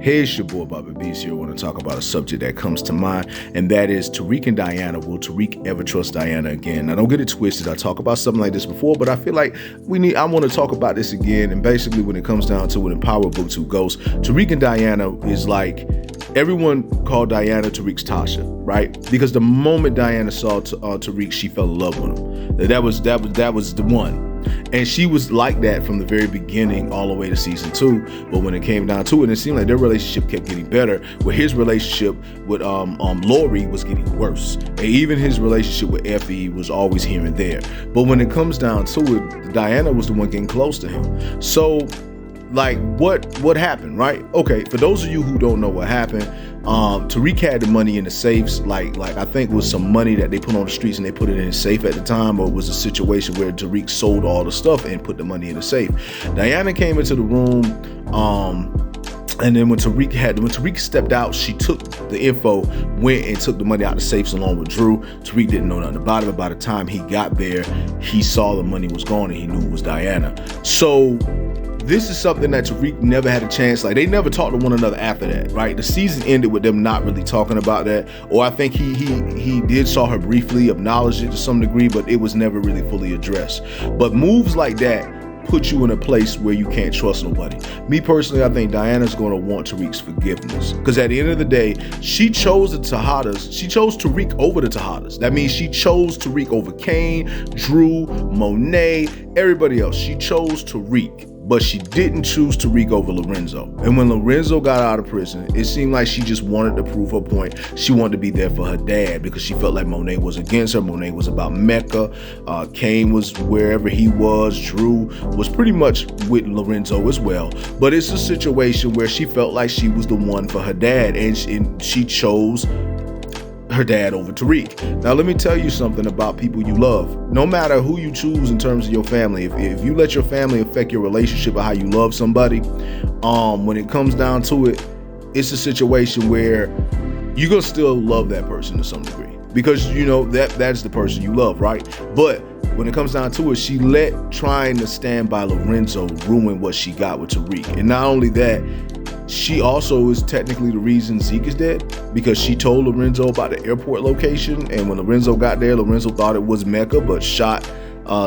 Here's your boy Bobby Beast here. I want to talk about a subject that comes to mind, and that is Tariq and Diana. Will Tariq ever trust Diana again? Now, don't get it twisted. I talked about something like this before, but I feel like I want to talk about this again. And basically, when it comes down to it in Power Book 2 Ghost, Tariq and Diana is like, everyone called Diana Tariq's Tasha, right? Because the moment Diana saw Tariq, she fell in love with him. That was the one. And she was like that from the very beginning all the way to season 2. But when it came down to it, it seemed like their relationship kept getting better, where his relationship with Lori was getting worse. And even his relationship with Effie was always here and there. But when it comes down to it, Diana was the one getting close to him. So like what happened, right? Okay, for those of you who don't know what happened, Tariq had the money in the safes, like I think it was some money that they put on the streets and they put it in a safe at the time, or it was a situation where Tariq sold all the stuff and put the money in the safe. Diana came into the room, and then when Tariq stepped out, she took the info, went and took the money out of the safes along with Drew. Tariq didn't know nothing about it, but by the time he got there, he saw the money was gone and he knew it was Diana. So this is something that Tariq never had a chance. Like, they never talked to one another after that, right? The season ended with them not really talking about that. Or I think he did saw her briefly, acknowledge it to some degree, but it was never really fully addressed. But moves like that put you in a place where you can't trust nobody. Me personally, I think Diana's going to want Tariq's forgiveness, because at the end of the day, she chose the Tejadas. She chose Tariq over the Tejadas. That means she chose Tariq over Kane, Drew, Monet, everybody else. She chose Tariq, but she didn't choose Tariq over Lorenzo. And when Lorenzo got out of prison, it seemed like she just wanted to prove her point. She wanted to be there for her dad because she felt like Monet was against her. Monet was about Mecca. Kane was wherever he was. Drew was pretty much with Lorenzo as well. But it's a situation where she felt like she was the one for her dad, and she chose her dad over Tariq. Now, let me tell you something about people you love. No matter who you choose in terms of your family, if you let your family affect your relationship or how you love somebody, when it comes down to it, it's a situation where you're gonna still love that person to some degree, because you know that's the person you love, right? But when it comes down to it, she let trying to stand by Lorenzo ruin what she got with Tariq. And not only that, she also is technically the reason Zeke is dead, because she told Lorenzo about the airport location, and when Lorenzo got there, Lorenzo thought it was Mecca but shot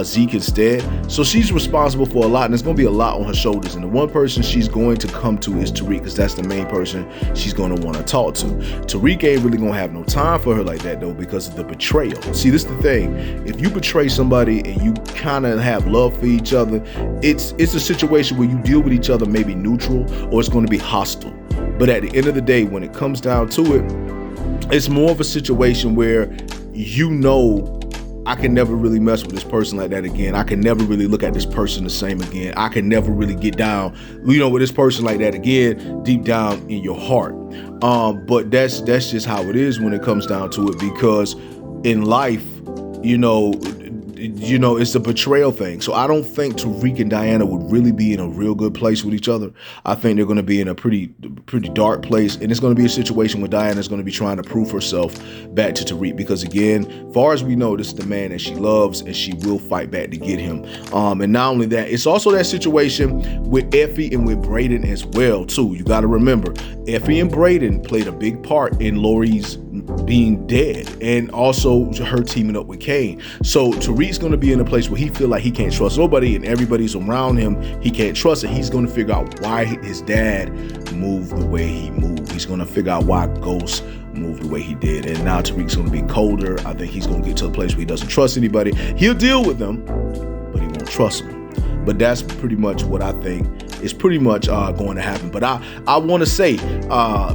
Zeke instead. So she's responsible for a lot, and it's going to be a lot on her shoulders. And the one person she's going to come to is Tariq, because that's the main person she's going to want to talk to. Tariq ain't really going to have no time for her like that, though, because of the betrayal. See, this is the thing. If you betray somebody and you kind of have love for each other, it's a situation where you deal with each other maybe neutral, or it's going to be hostile. But at the end of the day, when it comes down to it, it's more of a situation where you know, I can never really mess with this person like that again. I can never really look at this person the same again. I can never really get down, with this person like that again, deep down in your heart. But that's just how it is when it comes down to it, because in life, it's a betrayal thing. So I don't think Tariq and Diana would really be in a real good place with each other. I think they're going to be in a pretty dark place, and it's going to be a situation where Diana's going to be trying to prove herself back to Tariq, because again, far as we know, this is the man that she loves, and she will fight back to get him. And not only that, it's also that situation with Effie and with Brayden as well too. You got to remember, Effie and Brayden played a big part in Lori's being dead, and also her teaming up with Kane. So Tariq's going to be in a place where he feel like he can't trust nobody, and everybody's around him he can't trust, and he's going to figure out why his dad moved the way he moved. He's going to figure out why Ghost moved the way he did, and now Tariq's going to be colder. I think he's going to get to a place where he doesn't trust anybody. He'll deal with them, but he won't trust them. But that's pretty much what I think is pretty much going to happen. But I want to say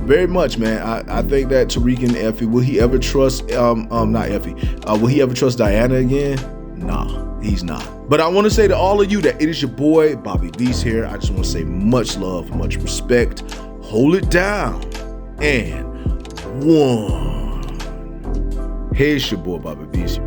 very much, man, I think that Tariq and Effie, will he ever trust, not Effie, will he ever trust Diana again? Nah, he's not. But I want to say to all of you that it is your boy, Bobby Beast here. I just want to say much love, much respect. Hold it down. And one. Here's your boy, Bobby Beast.